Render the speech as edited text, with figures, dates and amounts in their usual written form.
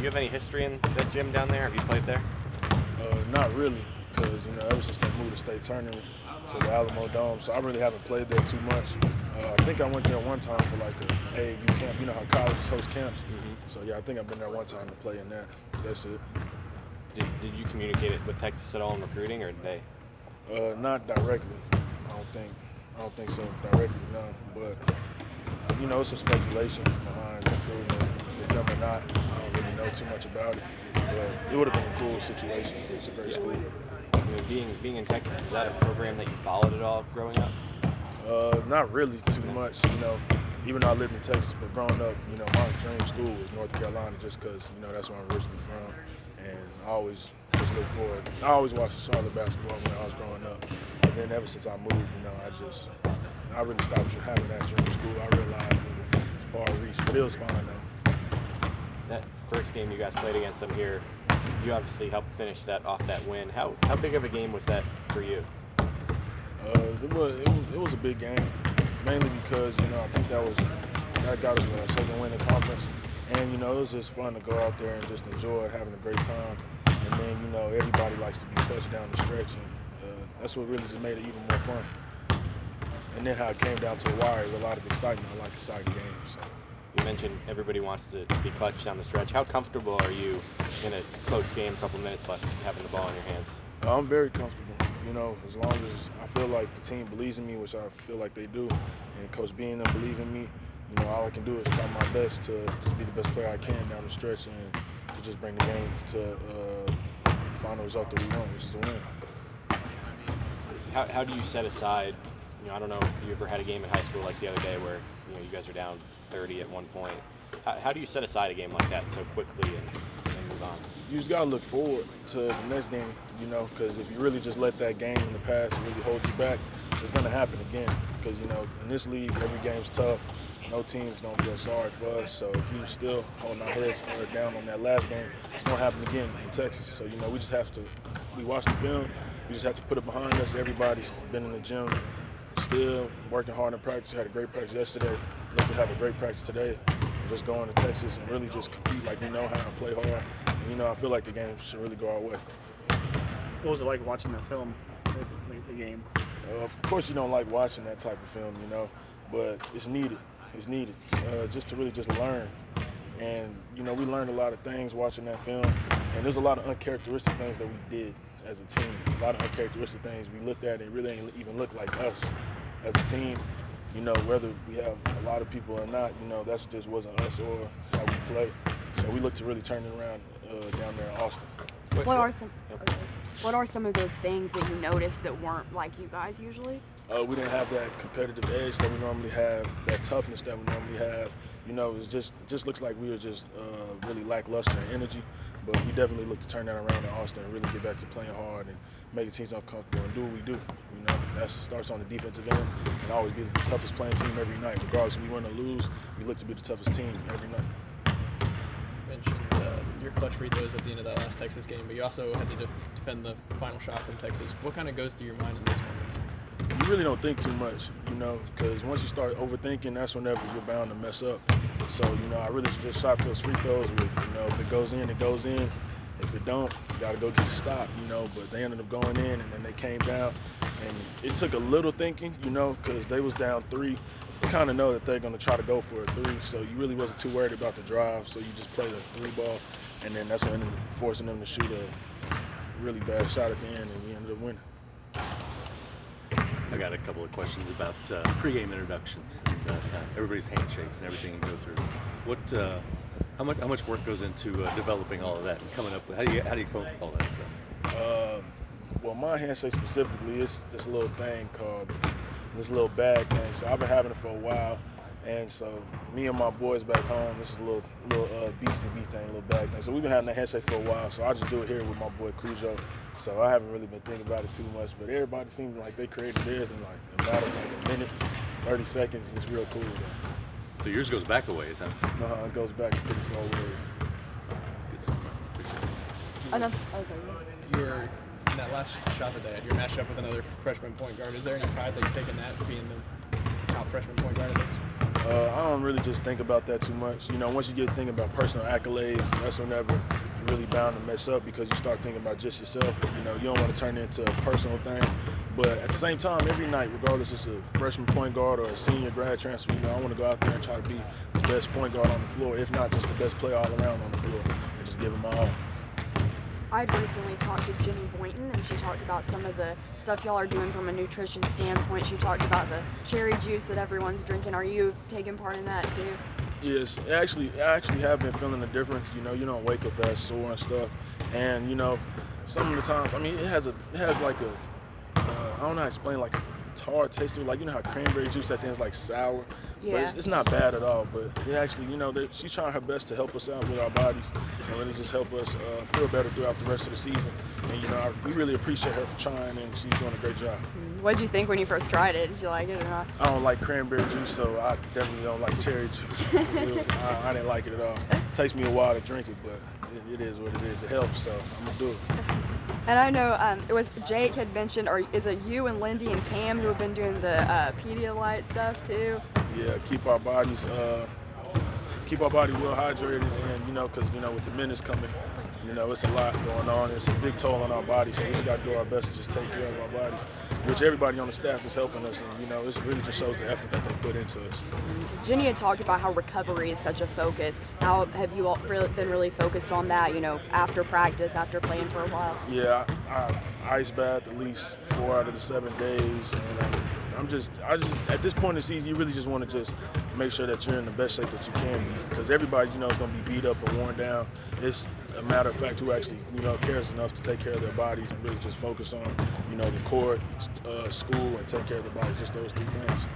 you have any history in that gym down there? Have you played there? Not really, because ever since they moved the state tournament to the Alamo Dome, so I really haven't played there too much. I think I went there one time for like a AAU camp. You know how colleges host camps. So yeah, I think I've been there one time to play in that. That's it. Did you communicate it with Texas at all in recruiting, or did they? Not directly. I don't think so directly, no. But it's some speculation behind recruiting with them or not. I don't really know too much about it. But it would have been a cool situation. It's a great school. Being in Texas, is that a program that you followed at all growing up? Not really too much. Even though I lived in Texas, but growing up, my dream school was North Carolina, just because that's where I'm originally from, and I always just look forward. I always watched Charlotte basketball when I was growing up, and then ever since I moved, I really stopped having that dream school. I realized it was far reach, but it was fine though. That first game you guys played against them here, you obviously helped finish that off that win. How big of a game was that for you? It was a big game, mainly because I think that got us a second win in conference, and it was just fun to go out there and just enjoy having a great time. And then everybody likes to be clutch down the stretch, and that's what really just made it even more fun. And then how it came down to the wire is a lot of excitement. I like exciting games. So. You mentioned everybody wants to be clutch down the stretch. How comfortable are you in a close game, a couple minutes left, having the ball in your hands? I'm very comfortable. As long as I feel like the team believes in me, which I feel like they do, and Coach B and them believe in me, all I can do is try my best to just be the best player I can down the stretch and to just bring the game to the final result that we want, which is a win. How do you set aside, I don't know if you ever had a game in high school like the other day where, you guys are down 30 at one point. How do you set aside a game like that so quickly and move on? You just got to look forward to the next game, because if you really just let that game in the past really hold you back, it's going to happen again. Because, in this league, every game's tough. No team's going to feel sorry for us. So if you still holding our heads down on that last game, it's going to happen again in Texas. So, we just have to, we watch the film, we just have to put it behind us. Everybody's been in the gym, still working hard in practice. Had a great practice yesterday. Look to have a great practice today. And just go into Texas and really just compete like we know how and play hard. And, I feel like the game should really go our way. What was it like watching the film, the game? Of course you don't like watching that type of film, but it's needed. It's needed just to really just learn. And, we learned a lot of things watching that film. And there's a lot of uncharacteristic things that we did as a team. A lot of uncharacteristic things we looked at and really ain't even look like us as a team. Whether we have a lot of people or not, that just wasn't us or how we play. So we look to really turn it around down there in Austin. What are some of those things that you noticed that weren't like you guys usually? We didn't have that competitive edge that we normally have, that toughness that we normally have. It just looks like we were just really lackluster in energy. But we definitely look to turn that around in Austin and really get back to playing hard and make the teams uncomfortable and do what we do. That starts on the defensive end and always be the toughest playing team every night. Regardless if we win or lose, we look to be the toughest team every night. You mentioned your clutch free throws at the end of that last Texas game, but you also had to defend the final shot from Texas. What kind of goes through your mind in those moments? You really don't think too much, because once you start overthinking, that's whenever you're bound to mess up. So, I really just shot those free throws with, if it goes in, it goes in. If it don't, you got to go get it stopped, but they ended up going in, and then they came down. And it took a little thinking, because they was down 3. You kind of know that they're going to try to go for a 3, so you really wasn't too worried about the drive, so you just played a 3 ball, and then that's what ended up forcing them to shoot a really bad shot at the end, and we ended up winning. I got a couple of questions about pregame introductions and everybody's handshakes and everything you go through. How much work goes into developing all of that and coming up with how do you come up with all that stuff? Well, my handshake specifically is this little thing called this little bag thing. So I've been having it for a while, and so me and my boys back home, this is a little BCB thing, a little bag thing. So we've been having that handshake for a while. So I just do it here with my boy Cujo. So I haven't really been thinking about it too much, but everybody seems like they created theirs in like a matter of like a minute, 30 seconds. It's real cool though. So yours goes back a ways, huh? No, it goes back pretty far ways. You were in that last shot that they had. You're matched up with another freshman point guard. Is there any pride that you take in that, being the top freshman point guard of this? I don't really just think about that too much. You know, once you get thinking about personal accolades, that's whenever you're really bound to mess up because you start thinking about just yourself. You know, you don't want to turn it into a personal thing. But at the same time, every night, regardless it's a freshman point guard or a senior grad transfer, you know, I want to go out there and try to be the best point guard on the floor, if not just the best player all around on the floor, and just give it my all. I recently talked to Jenny Boynton, and she talked about some of the stuff y'all are doing from a nutrition standpoint. She talked about the cherry juice that everyone's drinking. Are you taking part in that too? Yes, I actually have been feeling the difference. You know, you don't wake up as sore and stuff, and you know, some of the times, I mean, it has like a, I don't know how to explain, like a tart taste to it. Like, you know how cranberry juice at the end is like sour. Yeah. But it's not bad at all. But it actually, you know, she's trying her best to help us out with our bodies and really just help us feel better throughout the rest of the season. And, you know, we really appreciate her for trying, and she's doing a great job. What did you think when you first tried it? Did you like it or not? I don't like cranberry juice, so I definitely don't like cherry juice. I didn't like it at all. It takes me a while to drink it, but it is what it is. It helps, so I'm going to do it. And I know it was Jake had mentioned, or is it you and Lindy and Cam who have been doing the Pedialyte stuff too? Yeah, keep our bodies well hydrated, and you know, because you know, with the minutes coming, you know, it's a lot going on. It's a big toll on our bodies, so we just got to do our best to just take care of our bodies, which everybody on the staff is helping us, and you know, it really just shows the effort that they put into us. Jenny had talked about how recovery is such a focus. How have you all been really focused on that? You know, after practice, after playing for a while. Yeah, I ice bath at least 4 out of the 7 days, and I just at this point in the season, you really just want to just make sure that you're in the best shape that you can be, because everybody, you know, is going to be beat up and worn down. It's a matter of fact who actually, you know, cares enough to take care of their bodies and really just focus on, you know, the court, school, and take care of their bodies, just those 3 things.